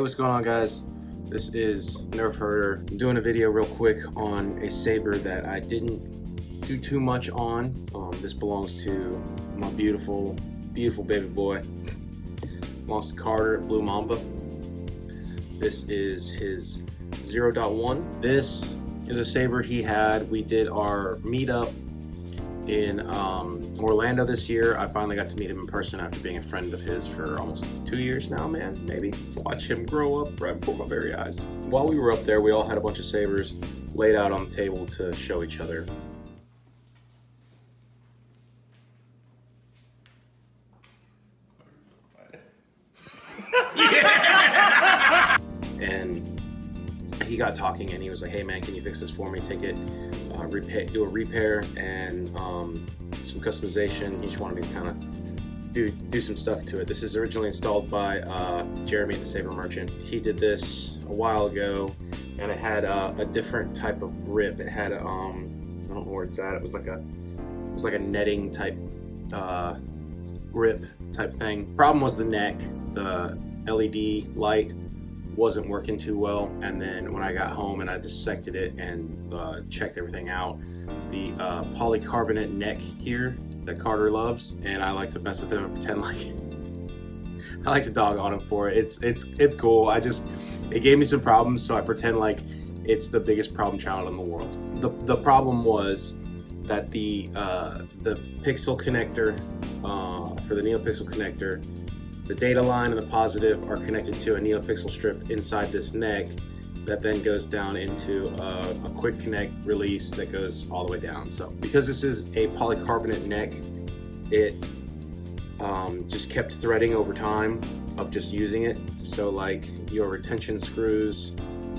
what's going on, guys? This is Nerf Herder. I'm doing a video real quick on a saber that I didn't do too much on. This belongs to my beautiful baby boy. Belongs to Carter at Blue Mamba. This is his 0.1. This is a saber he had. We did our meetup in Orlando this year. I finally got to meet him in person after being a friend of his for almost 2 years now, man, maybe. Watch him grow up right before my very eyes. While we were up there, we all had a bunch of sabers laid out on the table to show each other. And he got talking and he was like, hey man, can you fix this for me? Take it, do a repair and some customization. He just wanted me to kind of do some stuff to it. This is originally installed by Jeremy, the Saber Merchant. He did this a while ago and it had a different type of grip. It had I don't know where it's at. It was like a netting type grip type thing. Problem was the neck. The LED light wasn't working too well, and then when I got home and I dissected it and checked everything out, the polycarbonate neck here that Carter loves, and I like to mess with him and pretend like I like to dog on him for it. It's cool. It gave me some problems, so I pretend like it's the biggest problem child in the world. The problem was that the pixel connector for the NeoPixel connector, the data line and the positive are connected to a NeoPixel strip inside this neck that then goes down into a quick connect release that goes all the way down. So because this is a polycarbonate neck, it just kept threading over time of just using it. So like your retention screws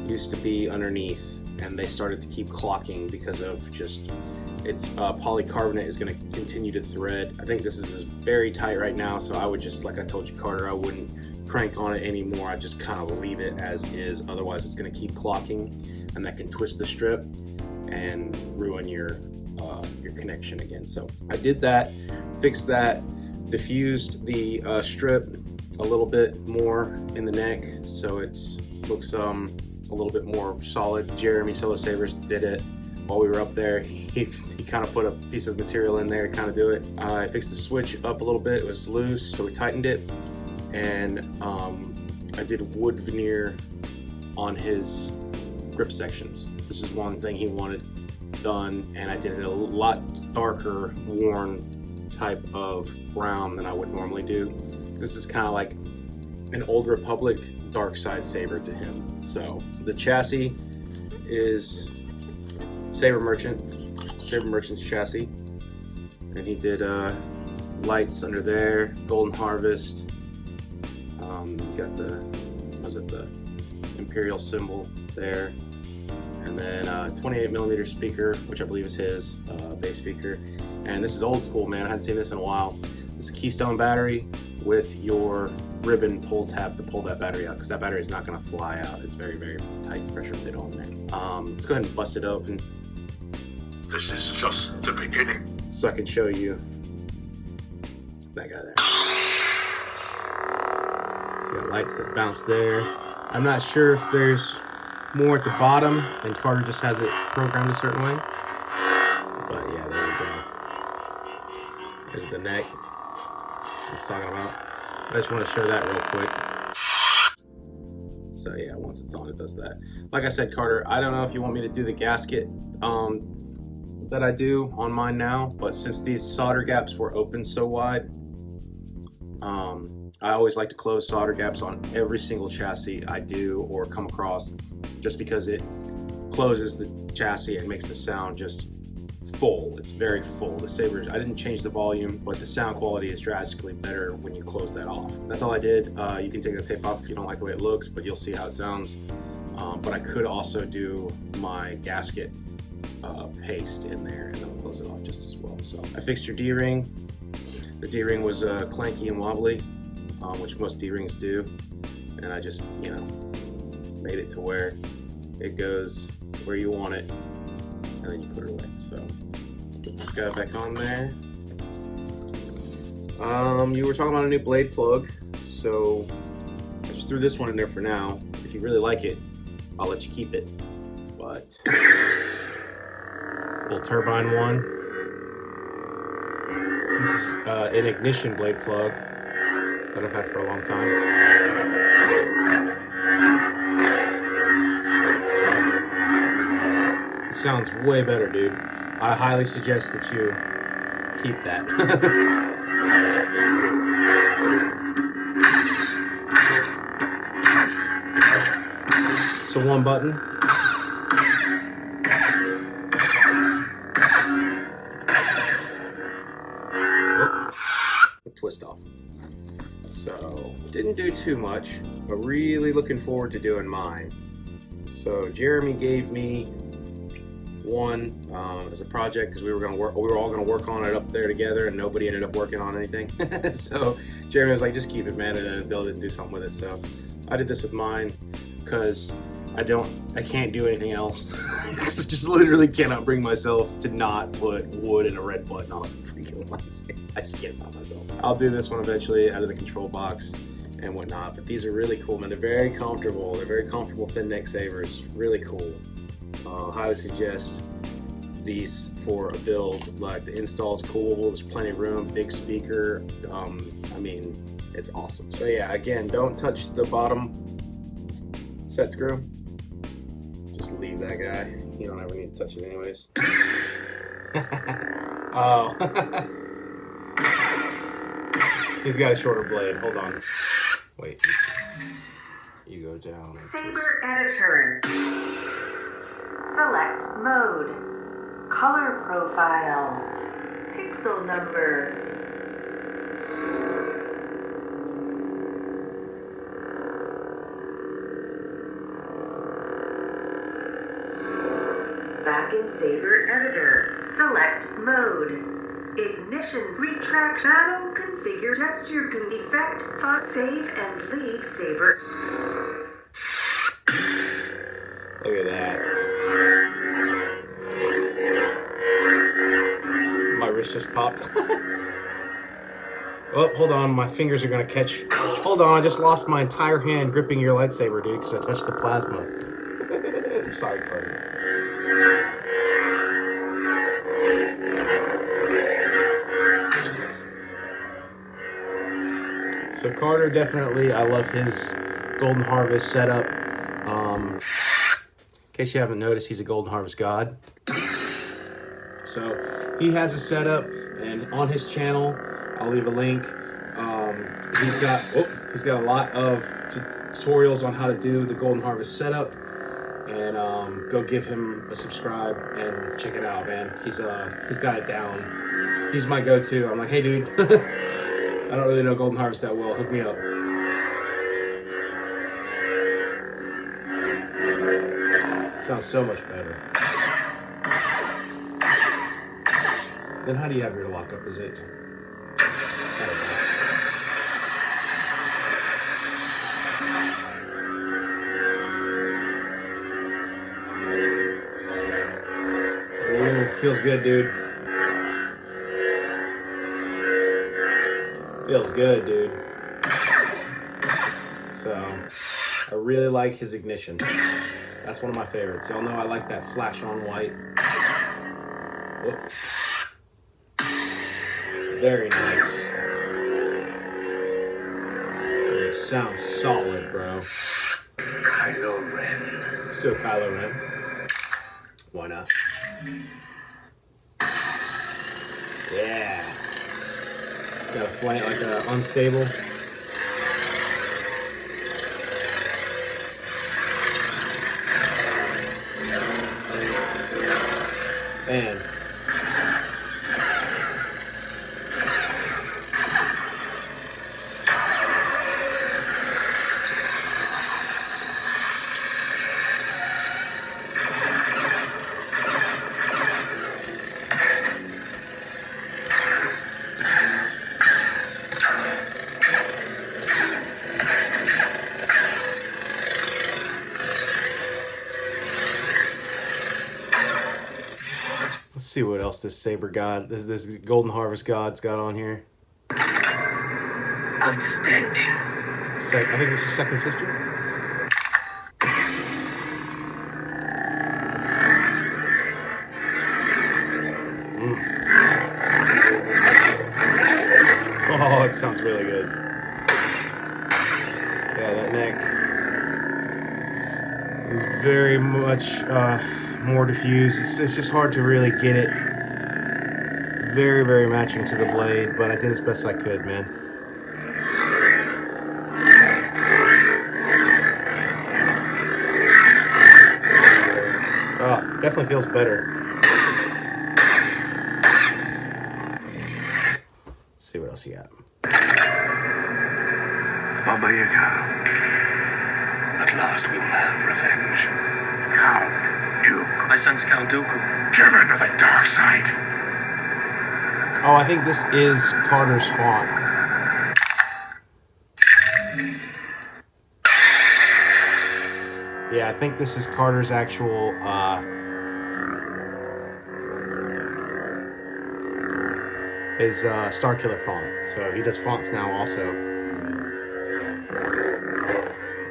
used to be underneath and they started to keep clocking because of just its polycarbonate is going to continue to thread. I think this is very tight right now, so I would just, like I told you, Carter, I wouldn't crank on it anymore. I just kind of leave it as is. Otherwise, it's going to keep clocking, and that can twist the strip and ruin your connection again. So I did that, fixed that, diffused the strip a little bit more in the neck, so it looks a little bit more solid. Jeremy Solo Sabers did it while we were up there. He kind of put a piece of material in there to kind of do it. I fixed the switch up a little bit. It was loose, so we tightened it. And I did wood veneer on his grip sections. This is one thing he wanted done, and I did it a lot darker, worn type of brown than I would normally do. This is kind of like an Old Republic dark side saber to him. So the chassis is Saber Merchant's chassis, and he did lights under there, Golden Harvest. You got the Imperial symbol there, and then 28mm speaker, which I believe is his bass speaker. And this is old school, man. I hadn't seen this in a while. It's a Keystone battery with your ribbon pull tab to pull that battery out, because that battery is not going to fly out. It's very, very tight pressure fit on there. Let's go ahead and bust it open. This is just the beginning. So I can show you that guy there. So you got lights that bounce there. I'm not sure if there's more at the bottom and Carter just has it programmed a certain way. But yeah, there we go. There's the neck I was talking about. I just want to show that real quick. So yeah, once it's on, it does that. Like I said, Carter, I don't know if you want me to do the gasket that I do on mine now, but since these solder gaps were open so wide, I always like to close solder gaps on every single chassis I do or come across, just because it closes the chassis and makes the sound just full. It's very full. The Sabers, I didn't change the volume, but the sound quality is drastically better when you close that off. That's all I did. You can take the tape off if you don't like the way it looks, but you'll see how it sounds. But I could also do my gasket paste in there and then close it off just as well. So I fixed your D-ring. The D-ring was clanky and wobbly, which most D-rings do, and I just, made it to where it goes where you want it, and then you put it away. So put this guy back on there. You were talking about a new blade plug, so I just just threw this one in there for now. If you really like it, I'll let you keep it. But little turbine one. This is an ignition blade plug that I've had for a long time. It sounds way better, dude. I highly suggest that you keep that. So one button. Twist off. So didn't do too much, but really looking forward to doing mine. So Jeremy gave me one as a project because we were all gonna work on it up there together, and nobody ended up working on anything. So Jeremy was like, just keep it, man, and then build it and do something with it. So I did this with mine because I can't do anything else. Because I just literally cannot bring myself to not put wood and a red button on a freaking lightsaber. I just can't stop myself. I'll do this one eventually out of the control box and whatnot, but these are really cool, man. They're very comfortable. They're very comfortable thin neck sabers. Really cool. Highly suggest these for a build. Like, the install's cool. There's plenty of room. Big speaker. I mean, it's awesome. So yeah, again, don't touch the bottom set screw. Just leave that guy. You don't ever need to touch it anyways. Oh. He's got a shorter blade. Hold on. Wait. You go down. Saber editor. Select mode. Color profile. Pixel number. Back in Saber editor. Select mode. Ignition, retract, channel, configure, gesture, effect, font, save, and leave Saber. Look at that. My wrist just popped. Oh, hold on, my fingers are gonna catch. Hold on, I just lost my entire hand gripping your lightsaber, dude, because I touched the plasma. I'm sorry, Carter. So Carter, definitely, I love his Golden Harvest setup. In case you haven't noticed, he's a Golden Harvest god. So he has a setup, and on his channel, I'll leave a link. He's got a lot of tutorials on how to do the Golden Harvest setup, and go give him a subscribe and check it out, man. He's got it down. He's my go-to. I'm like, hey, dude. I don't really know Golden Harvest that well. Hook me up. Sounds so much better. Then how do you have your lockup? Is it? Ooh, feels good, dude. Feels good, dude. So, I really like his ignition. That's one of my favorites. Y'all know I like that flash on white. Whoop. Very nice. It sounds solid, bro. Kylo Ren. Let's do a Kylo Ren. Why not? Yeah. It's got a flank, like a unstable. Man. Let's see what else this Saber God, this Golden Harvest God's got on here. Outstanding. I think this is second sister. Oh, it sounds really good. Yeah, that neck is very much more diffused. It's just hard to really get it very, very matching to the blade, but I did as best I could, man. Oh, definitely feels better. Let's see what else you got. Baba Yaga. At last we will have revenge. Count Dooku. My son's Count Dooku. Driven to the dark side. Oh, I think this is Carter's font. Yeah, I think this is Carter's actual his Starkiller font. So he does fonts now also.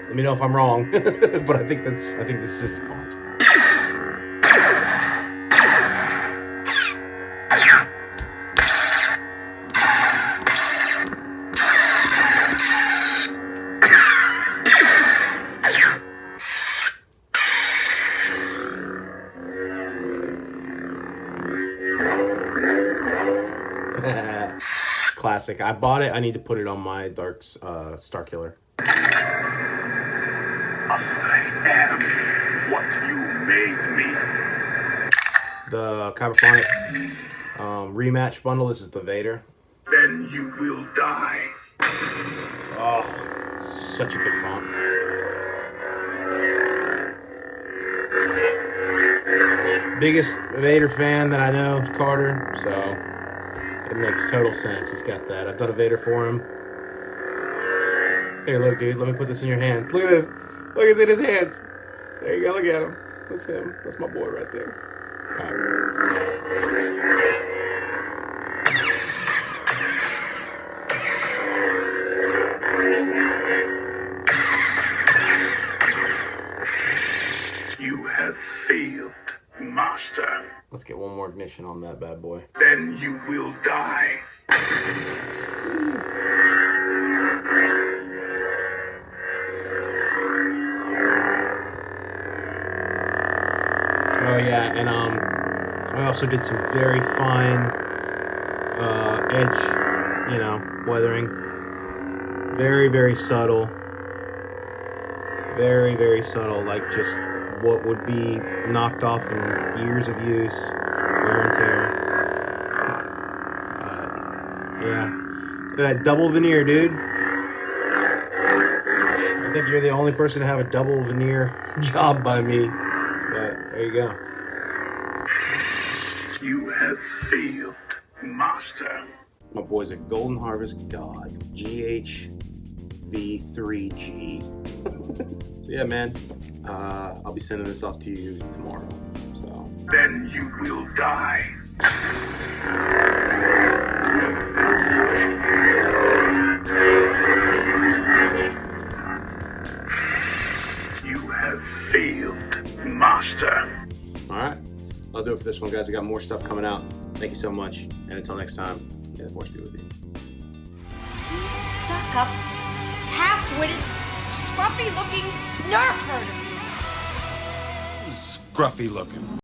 Let me know if I'm wrong, but I think this is his font. Classic. I bought it. I need to put it on my Dark Starkiller. I am what you made me. The Kyberphonic rematch bundle. This is the Vader. Then you will die. Oh, such a good font. Biggest Vader fan that I know, Carter. So it makes total sense. He's got that. I've done a Vader for him. Here, look, dude. Let me put this in your hands. Look at this. Look, it's in his hands. There you go. Look at him. That's him. That's my boy right there. All right. You have failed, Master. Let's get one more ignition on that bad boy. Then you will die. Oh yeah, and I also did some very fine edge, weathering. Very, very subtle. Very, very subtle, like just what would be knocked off in years of use, wear and tear. Yeah, that double veneer, dude. I think you're the only person to have a double veneer job by me. But there you go. You have failed, Master. My boy's a Golden Harvest God, GHV3G. So yeah, man, I'll be sending this off to you tomorrow. So then you will die. You have failed, Master. all right, I'll do it for this one, guys. I got more stuff coming out. Thank you so much, and until next time, may the force be with you. You stuck-up, half-witted, scruffy-looking nerf herder. Scruffy looking.